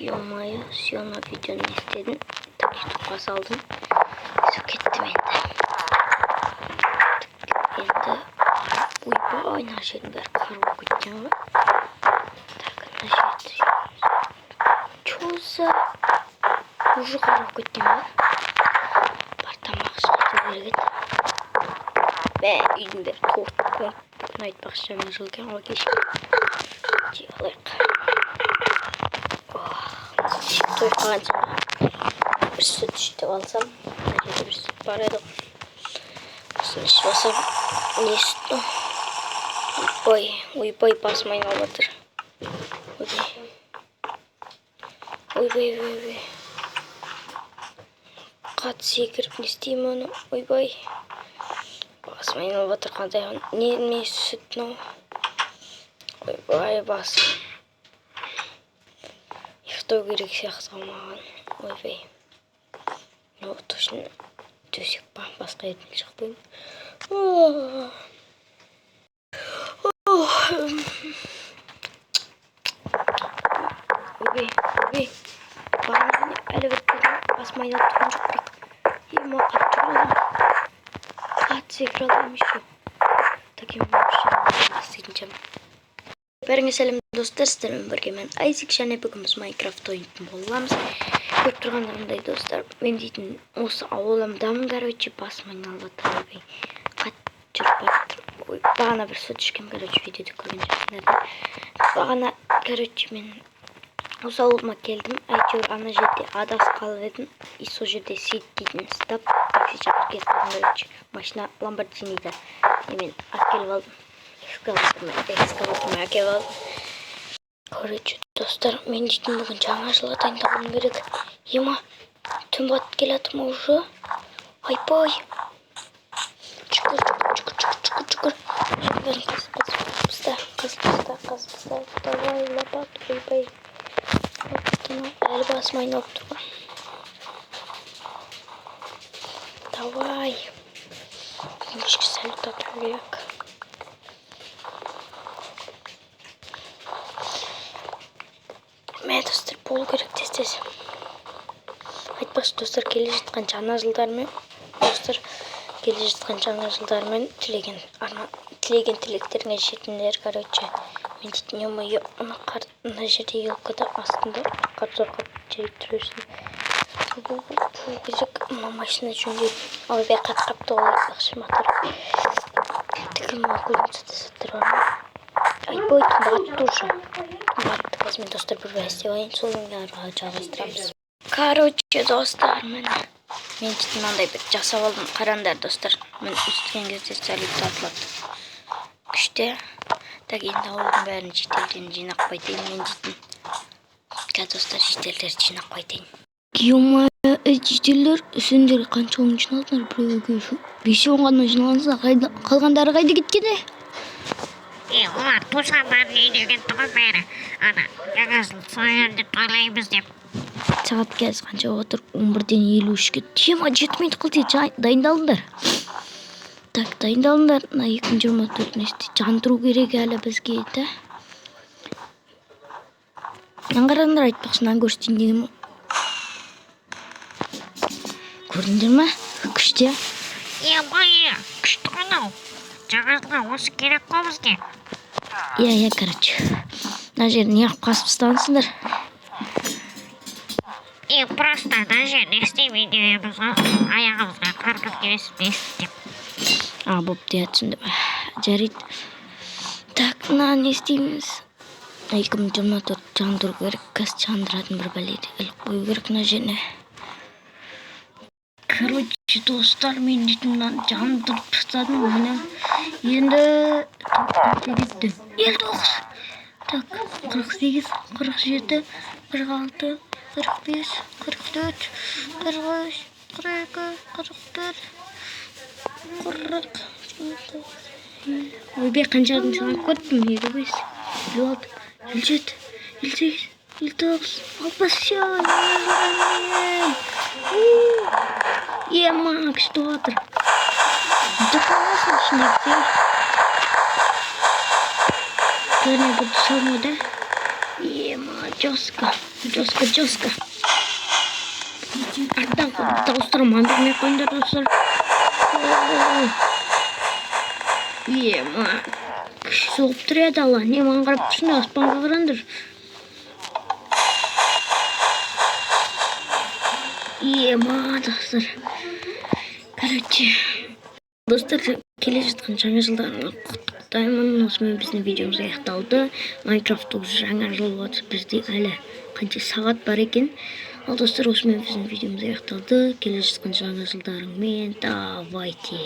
Yoma'yı Siyona videonu istedim. YouTube'a saldım. Sok ettim endi. Bu oynar şeyini bir karı okuyacağım var. Takın çoğuza уже karı okuyacağım var. Bartamak çıkıcı bir git. Ve yüzümde tortu. Bunu aytpakçı yaşılken o keşke. Cihalik. Toy kancana. Bir süt işte alsam. Nerede bir süt var edi. Aslında işte basam. Ne süt o? Uyboy basmayın aladır. Uyboy. Kat sekirip ne isteyeyim onu? Uyboy. Basmayın aladır qanday. Ne süt ne? Uyboy basmayın. Что керек сияқты маған ойбай ну точно төсек па басқа етін шықпаймын ойбай бағана әлі бір басмай алып тұрған жоқ бірақ ема қатты болдым қатты секіре аламын еще таким бастайтын Бәріңе сәлем достар, сіздермен бірге мен Айзек және бүгін біз Майнкрафт ойнайтын боламыз. Көріп тұрғандарымдай достар, мен дейтін осы ауылымдамын, короче, басым айналып жатыр. Қатты жүріп бара бағана бір сүт ішкем, короче, видеода көрген жоқсыңдар. Бағана, короче, мен осы ауылыма келдім. Әйтеуір ана жерде адасып қалып едім. И сол жерде Сейд дейтін ұстап, такси шақырып кетіп, короче, машина Ламборджиниді. Мен әкеліп алдым. Экскаватормен әкеліп алдым. Короче, достар, мен дейтін бүгін жаңа жылға дайындалуым керек. Ема, түн батып келатыр ма уже? Айбай. Чүкір. Бәрін қазып. Давай, лопат, ойбай. Әлі басым айналып тұрған. Давай. Кешкі салют атыру керек. Мен достар болу керек тез. Айтпақшы достар, келе жатқан жаңа жылдармен тілеген тілектеріңе жетіңдер, короче. Мен дейтін ема, мына жерде елкада астында қар-зорға жеріп тұрысын. Бұл керек, мына машина жөндеп, ойбай қап-қапты олай бақшы матыр. Тігім көзімсі саттыр бар ма? Айбой, тұмбағатты уже. Тұмбағатты қазмен достар бір бәсте ойын, солың арға жалғастырамыз. Короче, достар, мен дейтін маңдай бір жасап алдым. Қарандар, достар, мен үстіген кезде салют атылады. Күште. Так, енді ауылдың бәрін жетелден жинақ қайтайын. Мен дейтін. Достар, жетелдер жинақ қайтайын. Ема, жетелдер, үсендер қанша оң жиналдыңдар? Біреуге 5-10 ғана жиналыңыздар. Қалғандары қайда кеткені? Олар туысқандарын үйіне кетті ғой бәрі. Ана, жаңа жыл сол жерде тойлаймыз деп. Сағат қазір қанша отыр? 11-ден 53-ке. Ема, жетмейді қылды, дайындалыңдар. Так, дайындалыңдар. 2024 несте жан тұру керек әлі бізге, да? Жаңғараңдар айтпақшынан көрсетейін дегім. Көрдіңдер ма? Күште. Ема, күшті қанау. Жаңа жылға осы керек қой бізге. Иә, короче. Мына жерін неғып қасып ұстансыңдар. Просто мына жерін істемейді емізға аяғымызға қарқын келесіз деп. Боп деятсың деп. Жарайды. Так, не істейміз? 2024 жан тұру керек. Кәс жандыратын бір бәлейді. Іліп қою керек мына жеріне. Короче, достар, мен дейтін жан тұрып ұстадым. Енді 58. 59. Так, 48, 47, 46, 45, 44, 43, 42, 41, 40. Ойбай, қаншардың санап көттім, 55, 56, 57, 58, 59, 60. Ема, күшті отыр. Дұқаласын ішіндегі сен. Көріне бұды салмады. Ема, жестко. Арттан дауыстар мандырмай қойыңдар достар. Ема, күш соғып тұр еді ала. Не маған қарап тұрсыңдар, аспанға қараңдар. Ема, достар. Короче, достар, келе жатқан жаңа жылдарыңа құттықтаймын. Осымен біздің видеомыз аяқталды. Майнкрафт жаңа жыл отыр, бізде әлі қанша сағат бар екен. Ал достар, осымен біздің видеомыз аяқталды. Келе жатқан жаңа жылдарыңмен давайте.